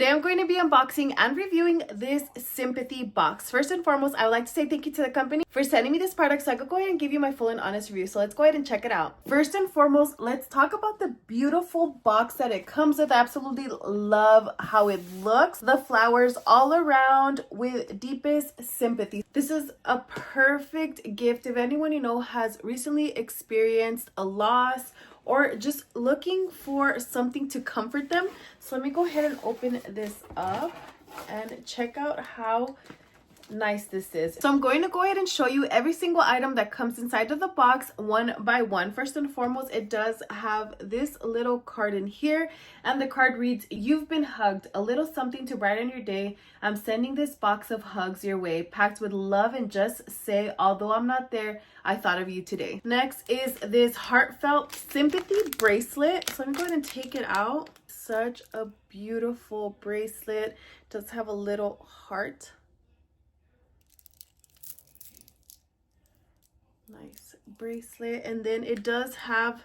Today I'm going to be unboxing and reviewing this Sympathy box. First and foremost, I would like to say thank you to the company for sending me this product so I could go ahead and give you my full and honest review. So let's go ahead and check it out. First and foremost, let's talk about the beautiful box that it comes with. I absolutely love how it looks. The flowers all around with deepest sympathy. This is a perfect gift if anyone you know has recently experienced a loss or just looking for something to comfort them. So let me go ahead and open this up and check out how nice this is. So I'm going to go ahead and show you every single item that comes inside of the box one by one. First and foremost, it does have this little card in here, and the card reads, "You've been hugged, a little something to brighten your day. I'm sending this box of hugs your way, packed with love, and just say, although I'm not there, I thought of you today." Next is this Heartfelt Sympathy Bracelet. So I'm going to take it out. Such a beautiful bracelet. It does have a little heart. Nice bracelet. And then it does have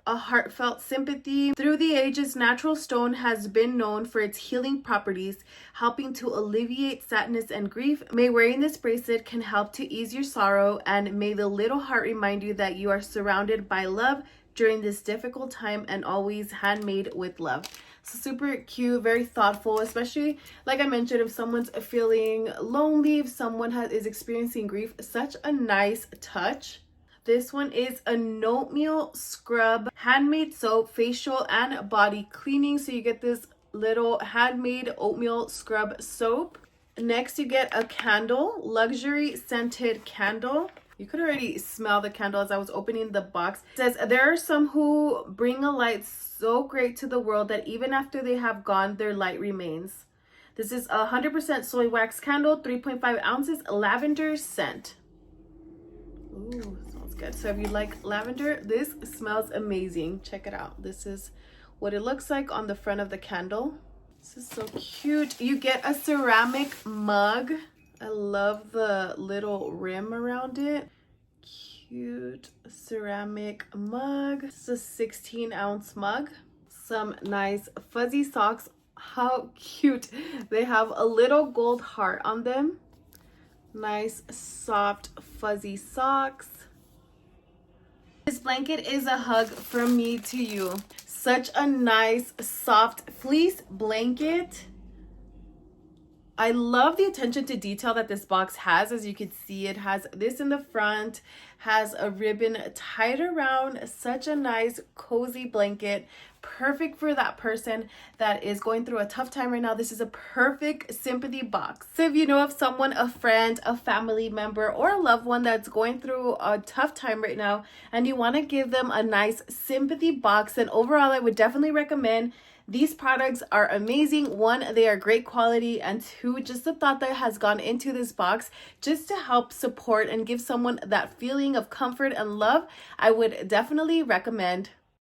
a heartfelt sympathy. Through the ages, natural stone has been known for its healing properties, helping to alleviate sadness and grief. May wearing this bracelet can help to ease your sorrow, and may the little heart remind you that you are surrounded by love during this difficult time, and always handmade with love. So super cute, very thoughtful, especially like I mentioned, if someone's feeling lonely, if someone is experiencing grief. Such a nice touch. This one is a Oatmeal Scrub Handmade Soap, facial and body cleaning. So you get this little handmade oatmeal scrub soap. Next you get a candle, Luxury Scented Candle. You could already smell the candle as I was opening the box. It says, "There are some who bring a light so great to the world that even after they have gone, their light remains." This is a 100% soy wax candle, 3.5 ounces, lavender scent. Ooh, smells good. So if you like lavender, this smells amazing. Check it out. This is what it looks like on the front of the candle. This is so cute. You get a ceramic mug. I love the little rim around it. Cute ceramic mug. This is a 16-ounce mug. Some nice fuzzy socks. How cute. They have a little gold heart on them. Nice soft fuzzy socks. This blanket is a hug from me to you. Such a nice soft fleece blanket. I love the attention to detail that this box has. As you can see, it has this in the front, has a ribbon tied around. Such a nice cozy blanket, perfect for that person that is going through a tough time right now. This is a perfect sympathy box. So if you know of someone, a friend, a family member, or a loved one that's going through a tough time right now and you want to give them a nice sympathy box, then overall I would definitely recommend. These products are amazing. One, they are great quality, and two, just the thought that has gone into this box just to help support and give someone that feeling of comfort and love, I would definitely recommend.